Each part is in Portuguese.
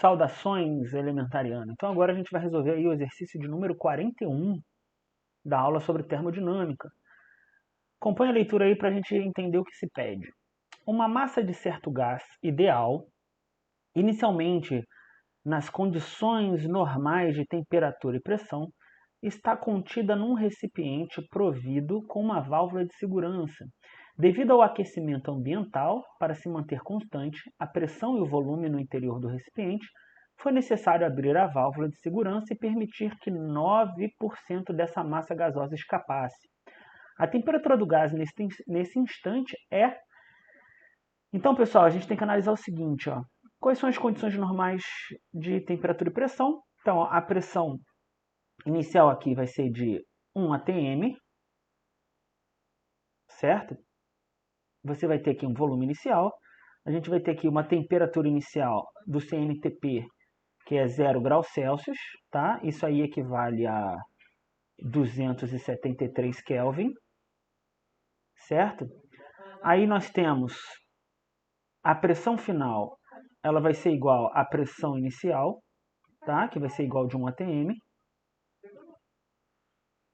Saudações, elementariano. Então agora a gente vai resolver aí o exercício de número 41 da aula sobre termodinâmica. Acompanhe a leitura aí para a gente entender o que se pede. Uma massa de certo gás ideal, inicialmente nas condições normais de temperatura e pressão, está contida num recipiente provido com uma válvula de segurança. Devido ao aquecimento ambiental, para se manter constante a pressão e o volume no interior do recipiente, foi necessário abrir a válvula de segurança e permitir que 9% dessa massa gasosa escapasse. A temperatura do gás nesse instante é... Então, pessoal, a gente tem que analisar o seguinte, ó. Quais são as condições normais de temperatura e pressão? Então, a pressão inicial aqui vai ser de 1 atm, certo? Você vai ter aqui um volume inicial, a gente vai ter aqui uma temperatura inicial do CNTP, que é 0 graus Celsius, tá? Isso aí equivale a 273 Kelvin, certo? Aí nós temos a pressão final, ela vai ser igual à pressão inicial, tá? Que vai ser igual de 1 atm,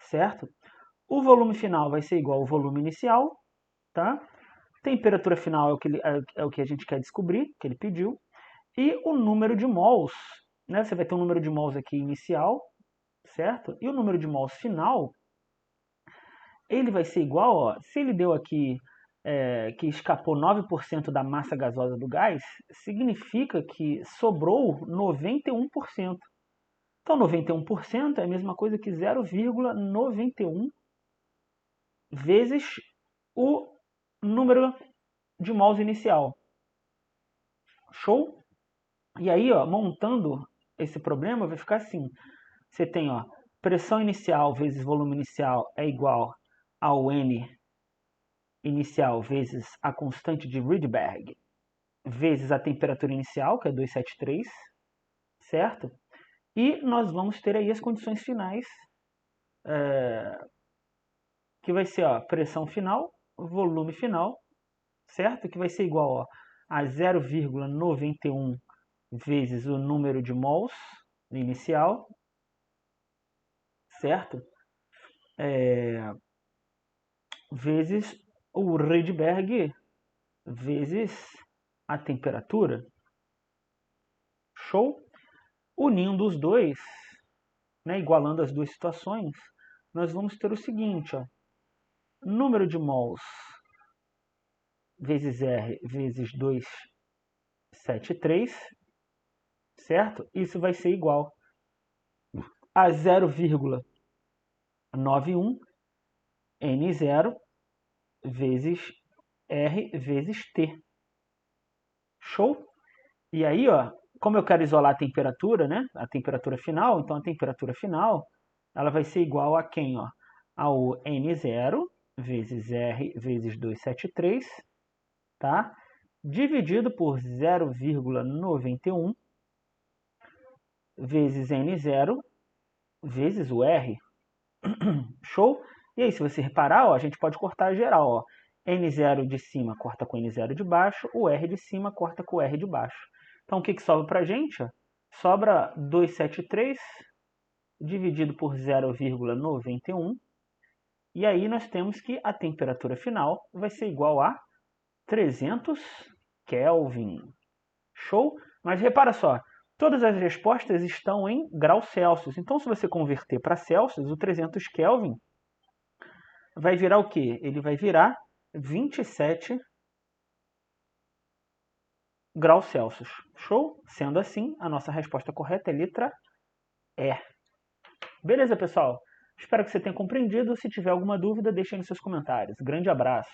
certo? O volume final vai ser igual ao volume inicial, tá? Temperatura final é o que a gente quer descobrir, que ele pediu. E o número de mols, né? Você vai ter um número de mols aqui inicial, certo? E o número de mols final, ele vai ser igual, ó, se ele deu aqui que escapou 9% da massa gasosa do gás, significa que sobrou 91%. Então, 91% é a mesma coisa que 0,91 vezes o número de mols inicial. Show? E aí, ó, montando esse problema, vai ficar assim. Você tem, ó, pressão inicial vezes volume inicial é igual ao N inicial vezes a constante de Rydberg vezes a temperatura inicial, que é 273, certo? E nós vamos ter aí as condições finais, que vai ser, ó, pressão final, volume final, certo? Que vai ser igual, ó, a 0,91 vezes o número de mols inicial, certo? Vezes o Rydberg vezes a temperatura. Show? Unindo os dois, né, igualando as duas situações, nós vamos ter o seguinte, ó, número de mols vezes R vezes 273, certo? Isso vai ser igual a 0,91 N0 vezes R vezes T. Show? E aí, ó, como eu quero isolar a temperatura, né? A temperatura final, então a temperatura final, ela vai ser igual a quem, ó? Ao N0 vezes R vezes 273, tá? Dividido por 0,91 vezes N0 vezes o R. Show? E aí, se você reparar, ó, a gente pode cortar geral, ó. N0 de cima corta com N0 de baixo, o R de cima corta com o R de baixo. Então, o que sobra pra gente? Ó? Sobra 273 dividido por 0,91. E aí nós temos que a temperatura final vai ser igual a 300 Kelvin. Show? Mas repara só, todas as respostas estão em graus Celsius. Então, se você converter para Celsius, o 300 Kelvin vai virar o quê? Ele vai virar 27 graus Celsius. Show? Sendo assim, a nossa resposta correta é letra E. Beleza, pessoal? Espero que você tenha compreendido. Se tiver alguma dúvida, deixe aí nos seus comentários. Grande abraço!